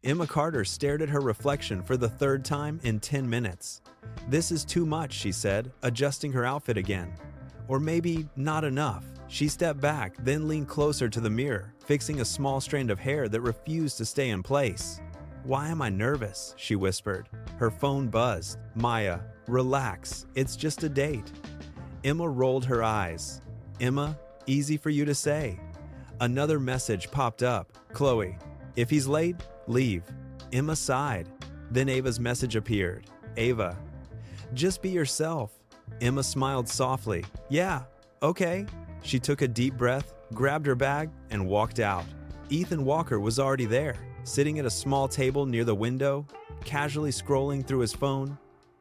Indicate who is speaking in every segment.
Speaker 1: Emma Carter stared at her reflection for the third time in 10 minutes. "This is too much," she said, adjusting her outfit again. "Or maybe not enough." She stepped back, then leaned closer to the mirror, fixing a small strand of hair that refused to stay in place. "Why am I nervous?" she whispered. Her phone buzzed. "Maya, relax. It's just a date." Emma rolled her eyes. "Emma, easy for you to say." Another message popped up. "Chloe, if he's late, leave." Emma sighed. Then Ava's message appeared. "Ava, just be yourself." Emma smiled softly. "Yeah, okay." She took a deep breath, grabbed her bag, and walked out. Ethan Walker was already there, sitting at a small table near the window, casually scrolling through his phone.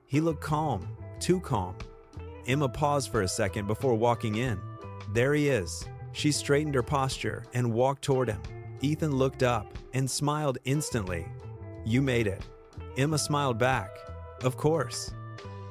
Speaker 1: He looked calm, too calm. Emma paused for a second before walking in. There he is. She straightened her posture and walked toward him. Ethan looked up and smiled instantly. "You made it." Emma smiled back. "Of course."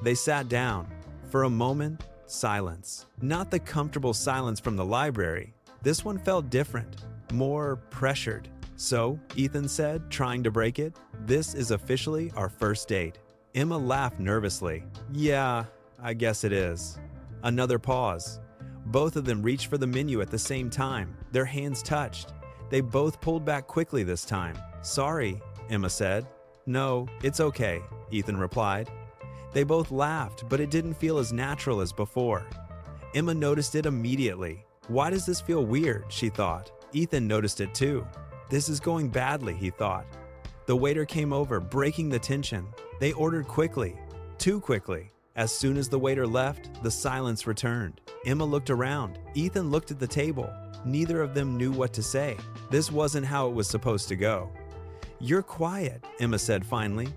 Speaker 1: They sat down. For a moment, silence. Not the comfortable silence from the library. This one felt different, more pressured. "So," Ethan said, trying to break it, "this is officially our first date." Emma laughed nervously. "Yeah, I guess it is." Another pause. Both of them reached for the menu at the same time. Their hands touched. They both pulled back quickly this time. "Sorry," Emma said. "No, it's okay," Ethan replied. They both laughed, but it didn't feel as natural as before. Emma noticed it immediately. "Why does this feel weird?" she thought. Ethan noticed it too. "This is going badly," he thought. The waiter came over, breaking the tension. They ordered quickly, too quickly. As soon as the waiter left, the silence returned. Emma looked around. Ethan looked at the table. Neither of them knew what to say. This wasn't how it was supposed to go. "You're quiet," Emma said finally.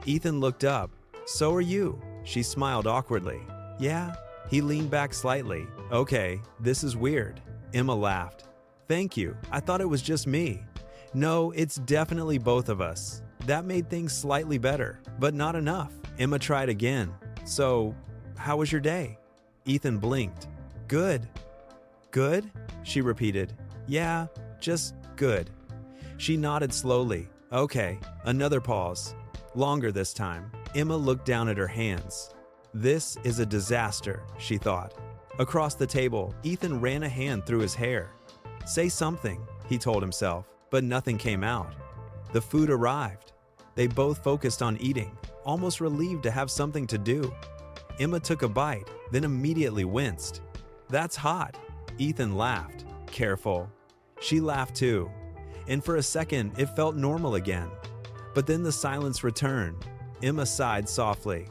Speaker 1: Ethan looked up. "So are you." She smiled awkwardly. "Yeah?" He leaned back slightly. "Okay, this is weird." Emma laughed. "Thank you. I thought it was just me." "No, it's definitely both of us." That made things slightly better, but not enough. Emma tried again. "So, how was your day?" Ethan blinked. "Good." "Good?" she repeated. "Yeah, just good." She nodded slowly. "Okay." Another pause. Longer this time. Emma looked down at her hands. "This is a disaster," she thought. Across the table, Ethan ran a hand through his hair. "Say something," he told himself, but nothing came out. The food arrived. They both focused on eating, almost relieved to have something to do. Emma took a bite, then immediately winced. "That's hot." Ethan laughed. "Careful." She laughed too. And for a second, it felt normal again. But then the silence returned. Emma sighed softly.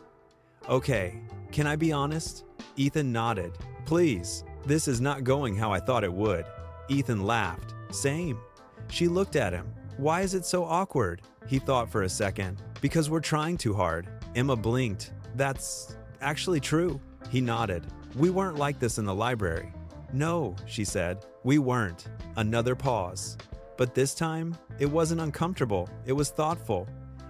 Speaker 1: "Okay, can I be honest?" Ethan nodded. "Please, this is not going how I thought it would." Ethan laughed. "Same." She looked at him. "Why is it so awkward?" He thought for a second. "Because we're trying too hard." Emma blinked. "That's actually true." He nodded. "We weren't like this in the library." "No," she said. "We weren't." Another pause. But this time, it wasn't uncomfortable. It was thoughtful.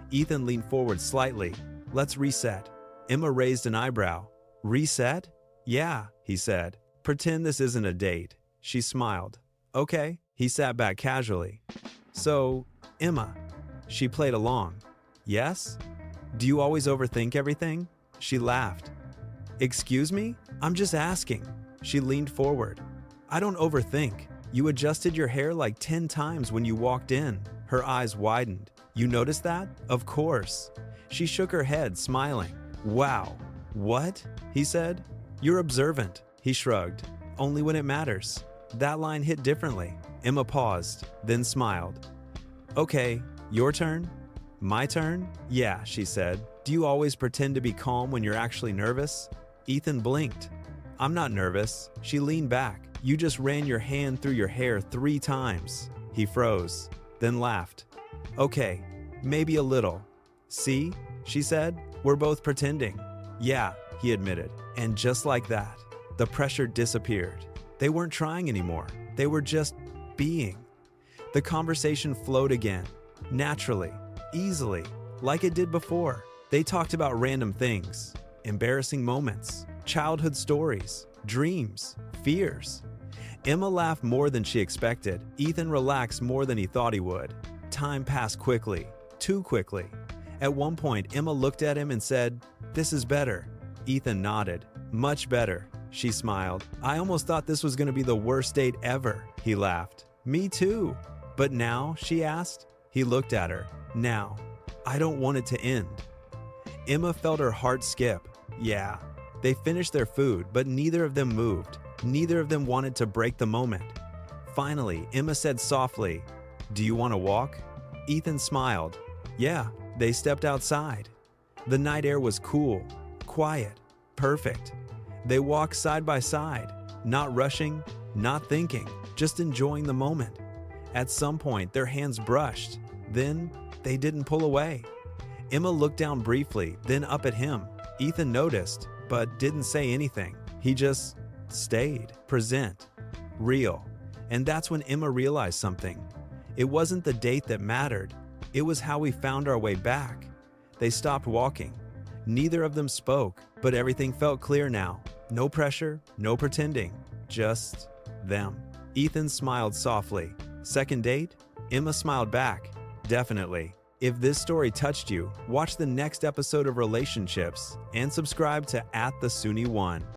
Speaker 1: Ethan leaned forward slightly. "Let's reset." Emma raised an eyebrow. "Reset?" "Yeah," he said. "Pretend this isn't a date." She smiled. "Okay." He sat back casually. "So, Emma." She played along. "Yes?" "Do you always overthink everything?" She laughed. "Excuse me? I'm just asking." She leaned forward. "I don't overthink. You adjusted your hair like 10 times when you walked in." Her eyes widened. "You noticed that?" "Of course." She shook her head, smiling. "Wow." "What?" he said. "You're observant." He shrugged. "Only when it matters." That line hit differently. Emma paused, then smiled. "Okay, your turn?" "My turn?" "Yeah," she said. "Do you always pretend to be calm when you're actually nervous?" Ethan blinked. "I'm not nervous." She leaned back. "You just ran your hand through your hair 3 times." He froze, then laughed. "Okay, maybe a little." "See?" she said. "We're both pretending." "Yeah," he admitted. And just like that, the pressure disappeared. They weren't trying anymore. They were just being. The conversation flowed again, naturally, easily, like it did before. They talked about random things, embarrassing moments, childhood stories, dreams, fears. Emma laughed more than she expected. Ethan relaxed more than he thought he would. Time passed quickly. too quickly. At one point, Emma looked at him and said, "This is better." Ethan nodded. "Much better." She smiled. "I almost thought this was going to be the worst date ever." He laughed. "Me too." "But now?" she asked. He looked at her. "Now. I don't want it to end." Emma felt her heart skip. Yeah. They finished their food, but neither of them moved. Neither of them wanted to break the moment. Finally, Emma said softly, "Do you want to walk?" Ethan smiled. Yeah. They stepped outside. The night air was cool, quiet, perfect. They walked side by side, not rushing, not thinking, just enjoying the moment. At some point, their hands brushed. Then, they didn't pull away. Emma looked down briefly, then up at him. Ethan noticed, but didn't say anything. He just stayed, present, real. And that's when Emma realized something. It wasn't the date that mattered. It was how we found our way back. They stopped walking. Neither of them spoke, but everything felt clear now. No pressure, no pretending, just them. Ethan smiled softly. Second date? Emma smiled back. Definitely. If this story touched you, watch the next episode of Relationships and subscribe to @TheSuni1.